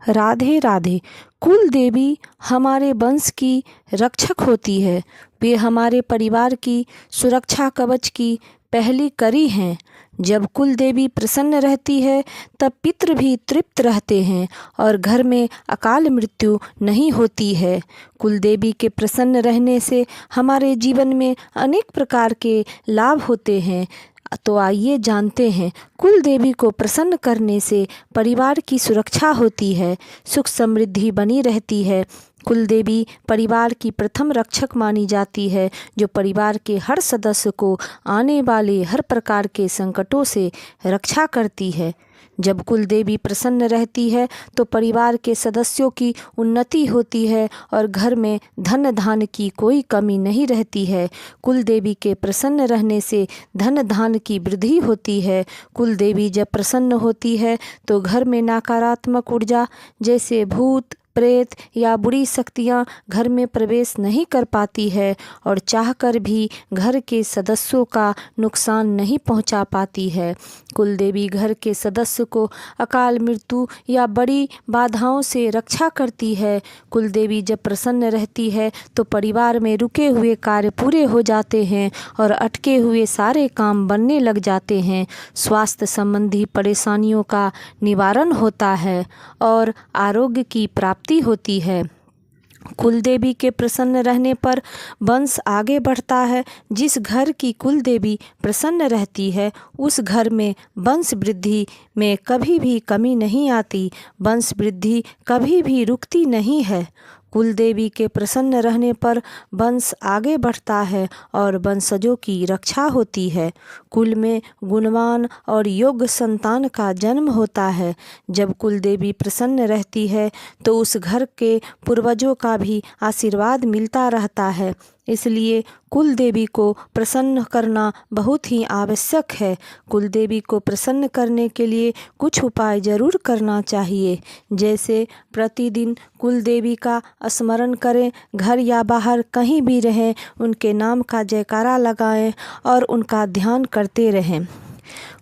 राधे राधे। कुल देवी हमारे वंश की रक्षक होती है। वे हमारे परिवार की सुरक्षा कवच की पहली कड़ी हैं। जब कुल देवी प्रसन्न रहती है तब पितृ भी तृप्त रहते हैं और घर में अकाल मृत्यु नहीं होती है। कुल देवी के प्रसन्न रहने से हमारे जीवन में अनेक प्रकार के लाभ होते हैं। तो आइए जानते हैं, कुल देवी को प्रसन्न करने से परिवार की सुरक्षा होती है, सुख समृद्धि बनी रहती है। कुल देवी परिवार की प्रथम रक्षक मानी जाती है, जो परिवार के हर सदस्य को आने वाले हर प्रकार के संकटों से रक्षा करती है। जब कुल देवी प्रसन्न रहती है तो परिवार के सदस्यों की उन्नति होती है और घर में धन धान्य की कोई कमी नहीं रहती है। कुल देवी के प्रसन्न रहने से धन धान्य की वृद्धि होती है। कुल देवी जब प्रसन्न होती है तो घर में नकारात्मक ऊर्जा जैसे भूत प्रेत या बुरी शक्तियाँ घर में प्रवेश नहीं कर पाती है और चाहकर भी घर के सदस्यों का नुकसान नहीं पहुंचा पाती है। कुल देवी घर के सदस्य को अकाल मृत्यु या बड़ी बाधाओं से रक्षा करती है। कुल देवी जब प्रसन्न रहती है तो परिवार में रुके हुए कार्य पूरे हो जाते हैं और अटके हुए सारे काम बनने लग जाते हैं। स्वास्थ्य संबंधी परेशानियों का निवारण होता है और आरोग्य की प्राप्ति होती है। कुल देवी के प्रसन्न रहने पर वंश आगे बढ़ता है। जिस घर की कुल देवी प्रसन्न रहती है उस घर में वंश वृद्धि में कभी भी कमी नहीं आती। वंश वृद्धि कभी भी रुकती नहीं है। कुल देवी के प्रसन्न रहने पर वंश आगे बढ़ता है और वंशजों की रक्षा होती है। कुल में गुणवान और योग्य संतान का जन्म होता है। जब कुल देवी प्रसन्न रहती है तो उस घर के पूर्वजों का भी आशीर्वाद मिलता रहता है। इसलिए कुल देवी को प्रसन्न करना बहुत ही आवश्यक है। कुल देवी को प्रसन्न करने के लिए कुछ उपाय जरूर करना चाहिए, जैसे प्रतिदिन कुल देवी का स्मरण करें, घर या बाहर कहीं भी रहें उनके नाम का जयकारा लगाएं और उनका ध्यान करते रहें।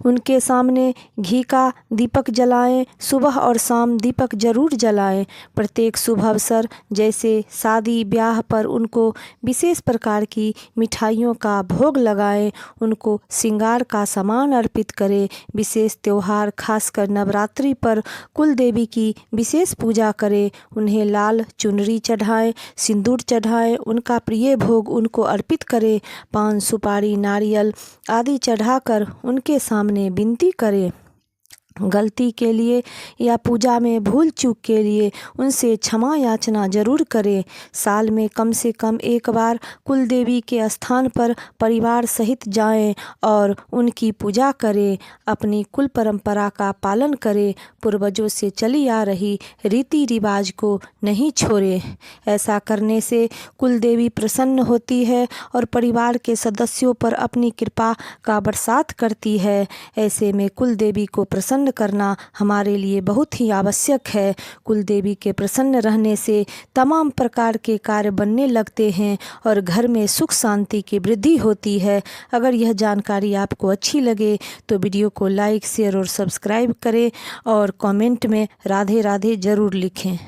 उनके सामने घी का दीपक जलाएं। सुबह और शाम दीपक जरूर जलाएं। प्रत्येक शुभ अवसर जैसे शादी ब्याह पर उनको विशेष प्रकार की मिठाइयों का भोग लगाएं। उनको श्रृंगार का सामान अर्पित करें। विशेष त्यौहार खासकर नवरात्रि पर कुल देवी की विशेष पूजा करें। उन्हें लाल चुनरी चढ़ाएं, सिंदूर चढ़ाएं, उनका प्रिय भोग उनको अर्पित करें। पान सुपारी नारियल आदि चढ़ाकर उनके सामने विनती करें। गलती के लिए या पूजा में भूल चूक के लिए उनसे क्षमा याचना जरूर करें। साल में कम से कम एक बार कुल देवी के स्थान पर परिवार सहित जाएं और उनकी पूजा करें। अपनी कुल परंपरा का पालन करें। पूर्वजों से चली आ रही रीति रिवाज को नहीं छोड़ें। ऐसा करने से कुल देवी प्रसन्न होती है और परिवार के सदस्यों पर अपनी कृपा का बरसात करती है। ऐसे में कुल देवी को प्रसन्न करना हमारे लिए बहुत ही आवश्यक है। कुल देवी के प्रसन्न रहने से तमाम प्रकार के कार्य बनने लगते हैं और घर में सुख शांति की वृद्धि होती है। अगर यह जानकारी आपको अच्छी लगे तो वीडियो को लाइक शेयर और सब्सक्राइब करें और कमेंट में राधे राधे जरूर लिखें।